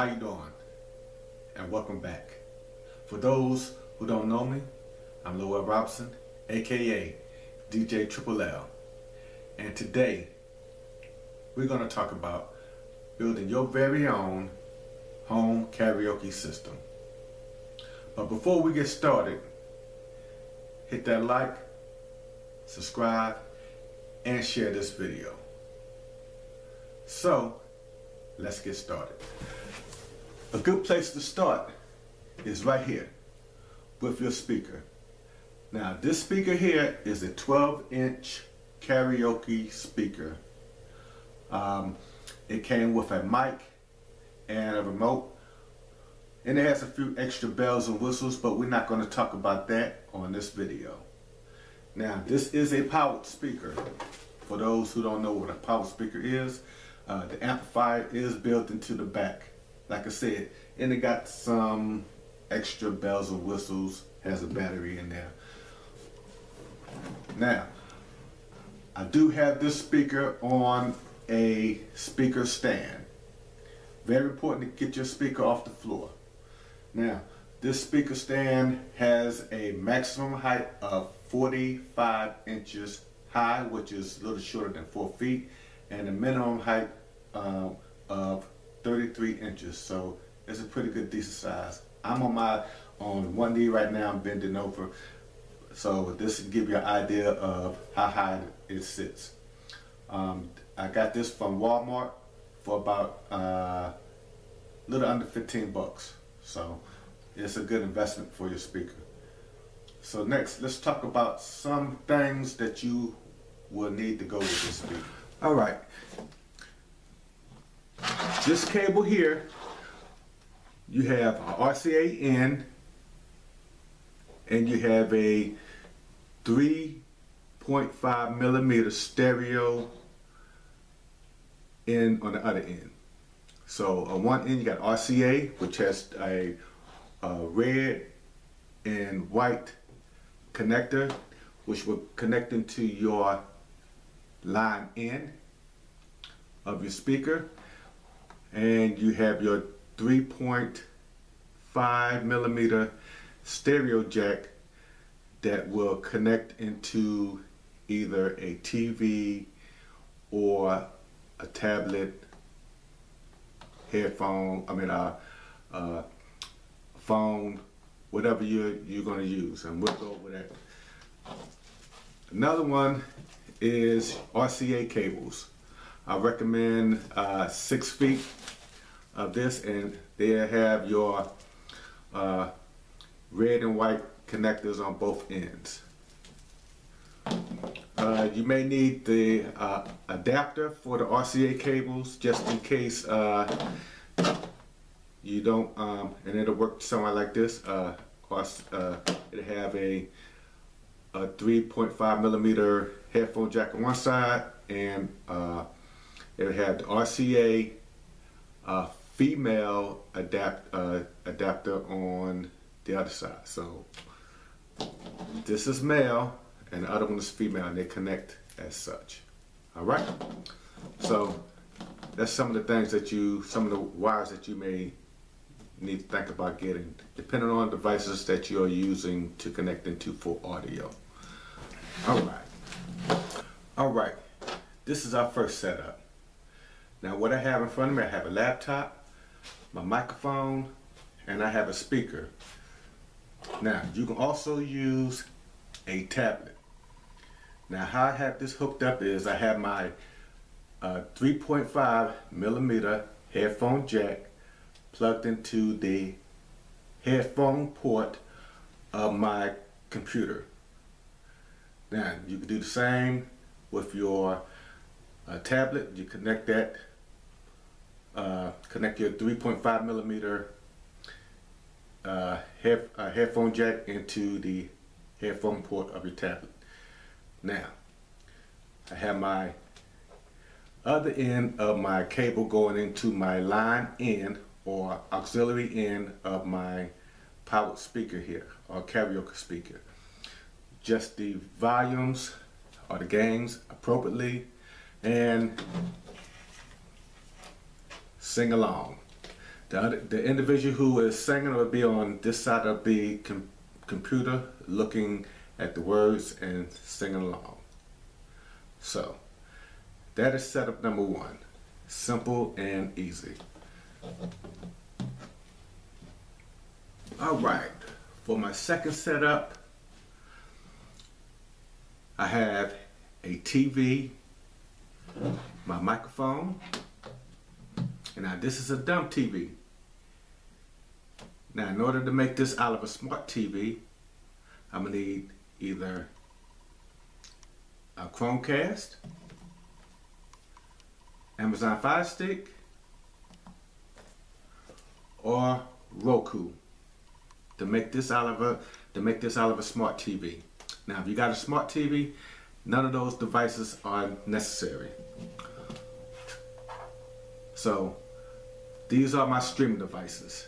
How you doing? And welcome back. For those who don't know me, I'm Lowell Robinson, aka DJ Triple L. And today we're going to talk about building your very own home karaoke system. But before we get started, hit that like, subscribe, and share this video. So let's get started. A good place to start is right here with your speaker. Now this speaker here is a 12-inch karaoke speaker. It came with a mic and a remote, and it has a few extra bells and whistles, but we're not going to talk about that on this video. Now this is a powered speaker. For those who don't know what a powered speaker is, the amplifier is built into the back, like I said, and it got some extra bells and whistles, has a battery in there. Now, I do have this speaker on a speaker stand. Very important to get your speaker off the floor. Now, this speaker stand has a maximum height of 45 inches high, which is a little shorter than 4 feet, and a minimum height of 33 inches. So it's a pretty good, decent size. I'm on one knee right now. I'm bending over, so this will give you an idea of how high it sits. I got this from Walmart for about a little under 15 bucks. So it's a good investment for your speaker. So next, let's talk about some things that you will need to go with this speaker. All right. This cable here, you have an RCA in, and you have a 3.5 millimeter stereo in on the other end. So on one end you got RCA, which has a red and white connector, which will connect into your line in of your speaker, and you have your 3.5 millimeter stereo jack that will connect into either a TV or a tablet, headphone, phone, whatever you're going to use, and we'll go over that. Another one is RCA cables. I recommend 6 feet of this, and they have your red and white connectors on both ends. You may need the adapter for the RCA cables, just in case you don't, and it'll work somewhere like this. It'll have a 3.5 millimeter headphone jack on one side, and it'll have the RCA female adapter on the other side. So this is male and the other one is female, and they connect as such. All right. So that's some of the things that some of the wires that you may need to think about getting, depending on devices that you're using to connect into for audio. All right. All right. This is our first setup. Now what I have in front of me, I have a laptop, my microphone, and I have a speaker. Now you can also use a tablet. Now how I have this hooked up is I have my 3.5 millimeter headphone jack plugged into the headphone port of my computer. Now you can do the same with your tablet. You connect that, connect your 3.5 millimeter headphone jack into the headphone port of your tablet. Now I have my other end of my cable going into my line in or auxiliary in of my powered speaker here, or karaoke speaker. Just the volumes or the gains appropriately and sing along. The individual who is singing will be on this side of the computer looking at the words and singing along. So that is setup number one. Simple and easy. Alright, for my second setup, I have a TV, my microphone, and now this is a dumb TV. Now in order to make this out of a smart TV, I'm going to need either a Chromecast, Amazon Fire Stick, or Roku to make this out of a smart TV. Now if you got a smart TV, none of those devices are necessary. So these are my streaming devices.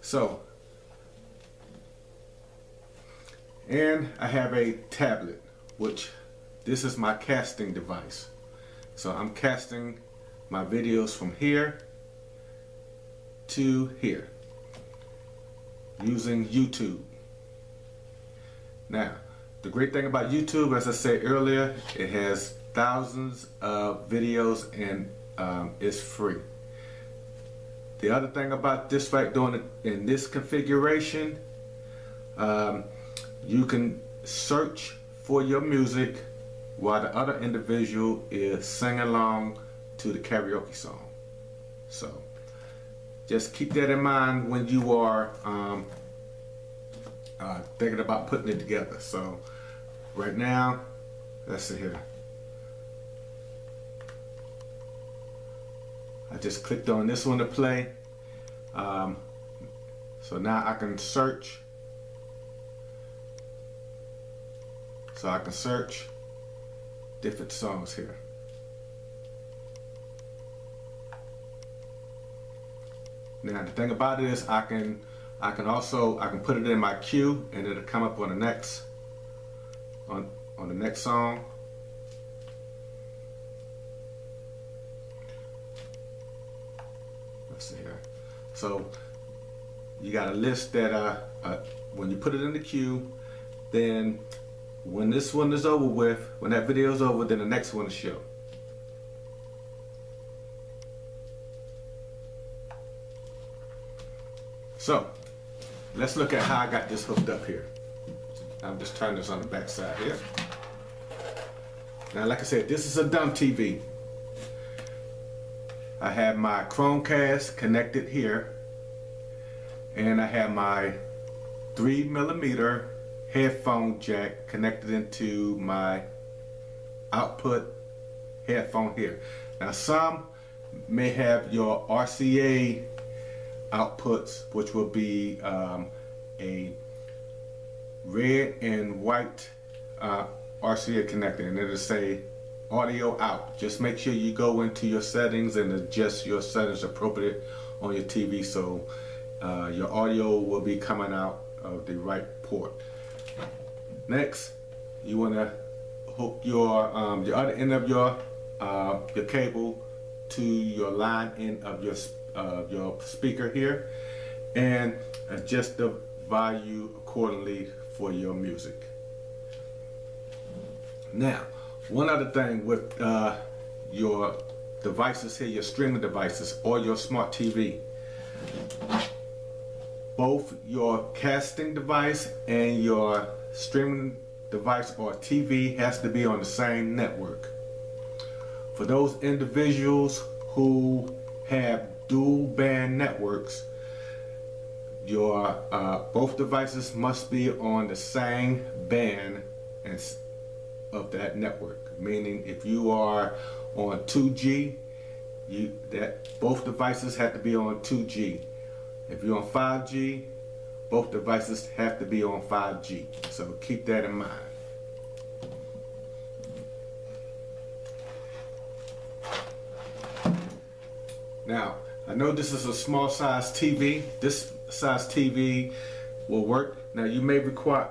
So, and I have a tablet, which this is my casting device. So I'm casting my videos from here to here using YouTube. Now, the great thing about YouTube, as I said earlier, it has thousands of videos and it's free. The other thing about this right doing it in this configuration, you can search for your music while the other individual is singing along to the karaoke song. So just keep that in mind when you are thinking about putting it together. So right now, let's see here. I just clicked on this one to play. So now I can search. So I can search different songs here. Now the thing about it is I can put it in my queue and it'll come up on the next song. Let's see here. So you got a list that when you put it in the queue, then when this one is over with, when that video is over, then the next one will show. So let's look at how I got this hooked up here. I'm just turning this on the back side here. Now, like I said, this is a dumb TV. I have my Chromecast connected here, and I have my 3mm headphone jack connected into my output headphone here. Now some may have your RCA outputs, which will be a red and white RCA connector, and it'll say audio out. Just make sure you go into your settings and adjust your settings appropriate on your TV, so your audio will be coming out of the right port. Next, you want to hook your other end of your cable to your line end of your speaker here, and adjust the volume accordingly for your music. Now, one other thing with your devices here, your streaming devices or your smart TV, both your casting device and your streaming device or TV has to be on the same network. For those individuals who have dual band networks, your both devices must be on the same band of that network. Meaning, if you are on 2G, both devices have to be on 2G. If you're on 5G, both devices have to be on 5G. So keep that in mind. Now, I know this is a small size TV. This size TV will work. Now, you may require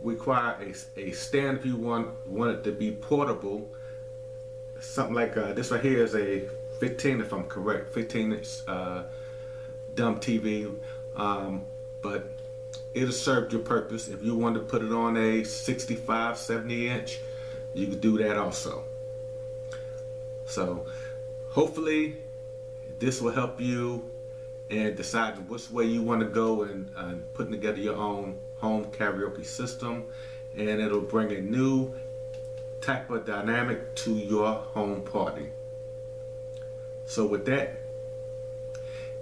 require a stand if you want it to be portable. Something like this right here is a 15, if I'm correct, 15-inch dumb TV, but it'll serve your purpose. If you want to put it on a 65, 70-inch, you can do that also. So hopefully this will help you in deciding which way you want to go and putting together your own home karaoke system, and it'll bring a new type of dynamic to your home party. So with that,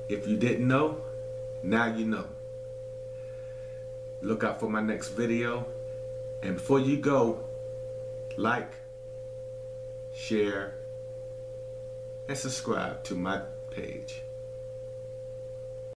if you didn't know, now you know. Look out for my next video, and before you go, like, share, and subscribe to my page.